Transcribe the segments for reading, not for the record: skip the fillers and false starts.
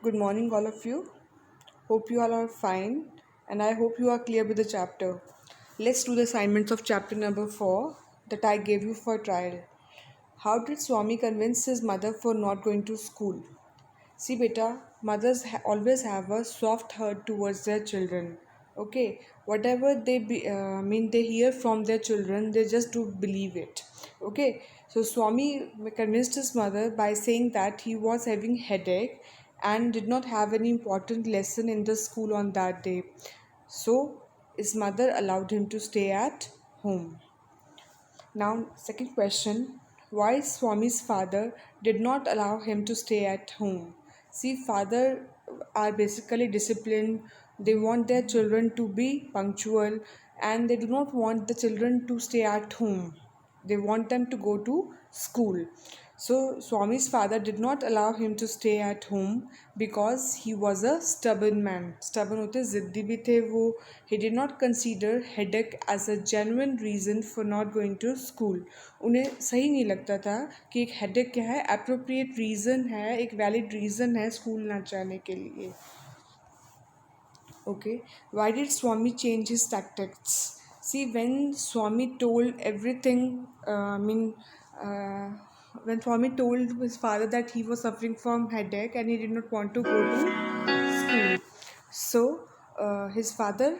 Good morning, all of you. Hope you all are fine, and I hope you are clear with the chapter. Let's do the assignments of chapter number 4 that I gave you for trial. How did Swami convince his mother for not going to school? See, beta, mothers always have a soft heart towards their children. Okay, whatever they hear from their children, they just do believe it. Okay, so Swami convinced his mother by saying that he was having headache and did not have any important lesson in the school on that day. So his mother allowed him to stay at home. Now, second question, why Swami's father did not allow him to stay at home? See, father are basically disciplined. They want their children to be punctual and they do not want the children to stay at home. They want them to go to school. So Swami's father did not allow him to stay at home because he was a stubborn man. Stubborn होते जिद्दी भी थे वो. He did not consider headache as a genuine reason for not going to school. उन्हें सही नहीं लगता था कि एक headache क्या है, appropriate reason है, एक valid reason है school ना जाने के लिए. Okay, why did Swami change his tactics? See, when Swami told everything, when Swami told his father that he was suffering from headache and he did not want to go to school, so his father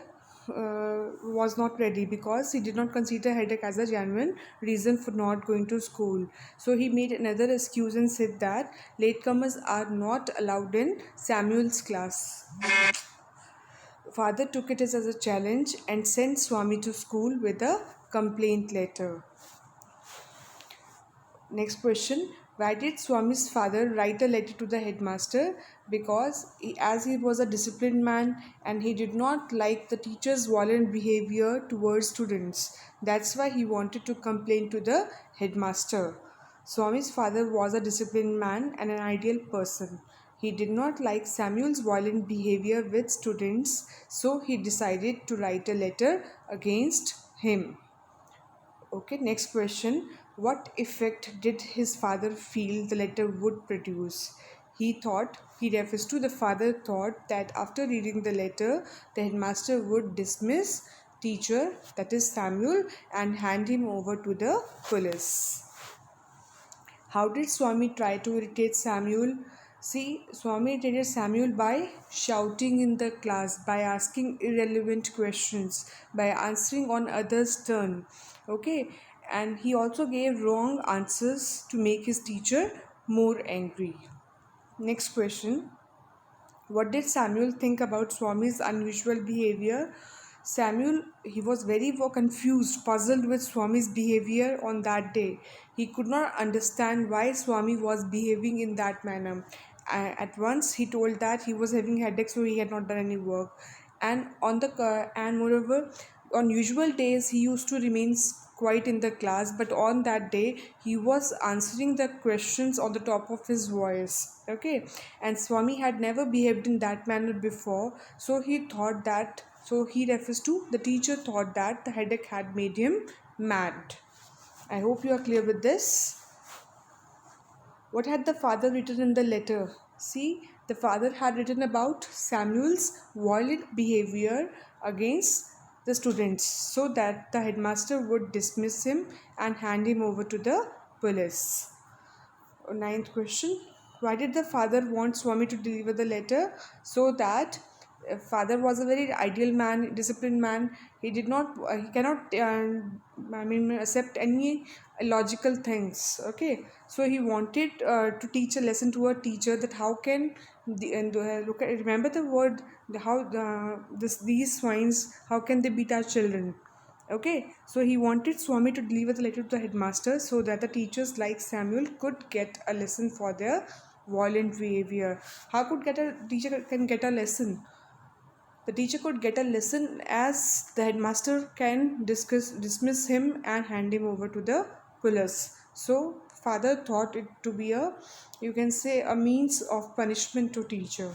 was not ready because he did not consider headache as a genuine reason for not going to school. So he made another excuse and said that latecomers are not allowed in Samuel's class. Father took it as a challenge and sent Swami to school with a complaint letter. Next question. Why did Swami's father write a letter to the headmaster? Because as he was a disciplined man and he did not like the teacher's violent behavior towards students. That's why he wanted to complain to the headmaster. Swami's father was a disciplined man and an ideal person. He did not like Samuel's violent behavior with students, so he decided to write a letter against him. Okay, next question. What effect did his father feel the letter would produce? He refers to the father thought that after reading the letter, the headmaster would dismiss teacher, that is Samuel, and hand him over to the police. How did Swami try to irritate Samuel? See, Swami irritated Samuel by shouting in the class, by asking irrelevant questions, by answering on others' turn. Okay, and he also gave wrong answers to make his teacher more angry. Next question. What did Samuel think about Swami's unusual behavior? Samuel, he was very confused, puzzled with Swami's behavior on that day. He could not understand why Swami was behaving in that manner. At once, he told that he was having headache, so he had not done any work. And moreover, on usual days, he used to remain quiet in the class, but on that day he was answering the questions on the top of his voice. Okay, and Swami had never behaved in that manner before, so he refers to the teacher thought that the headache had made him mad. I hope you are clear with this. What had the father written in the letter? See, the father had written about Samuel's violent behavior against the students so that the headmaster would dismiss him and hand him over to the police. Ninth question. Why did the father want Swami to deliver the letter? So that father was a very ideal man, disciplined man. He cannot accept any logical things. Okay, so he wanted to teach a lesson to a teacher that how can remember the word these swines, how can they beat our children? Okay, so he wanted Swami to deliver the letter to the headmaster so that the teachers like Samuel could get a lesson for their violent behavior. How could get a teacher can get a lesson? The teacher could get a lesson as the headmaster can dismiss him and hand him over to the police. So father thought it to be you can say a means of punishment to teacher.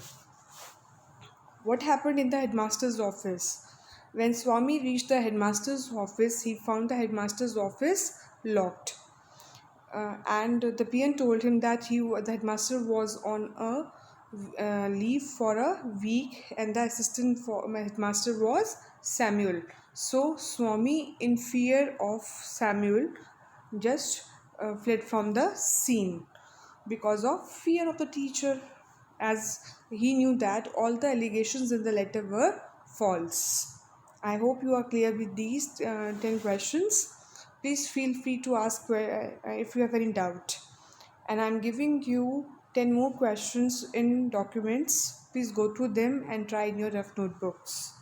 What happened in the headmaster's office? When Swami reached the headmaster's office, he found the headmaster's office locked. And the peon told him that the headmaster was on a leave for a week, and the assistant for my headmaster was Samuel. So Swami, in fear of Samuel, just fled from the scene because of fear of the teacher, as he knew that all the allegations in the letter were false. I hope you are clear with these 10 questions. Please feel free to ask if you have any doubt. And I'm giving you 10 more questions in documents. Please go through them and try in your rough notebooks.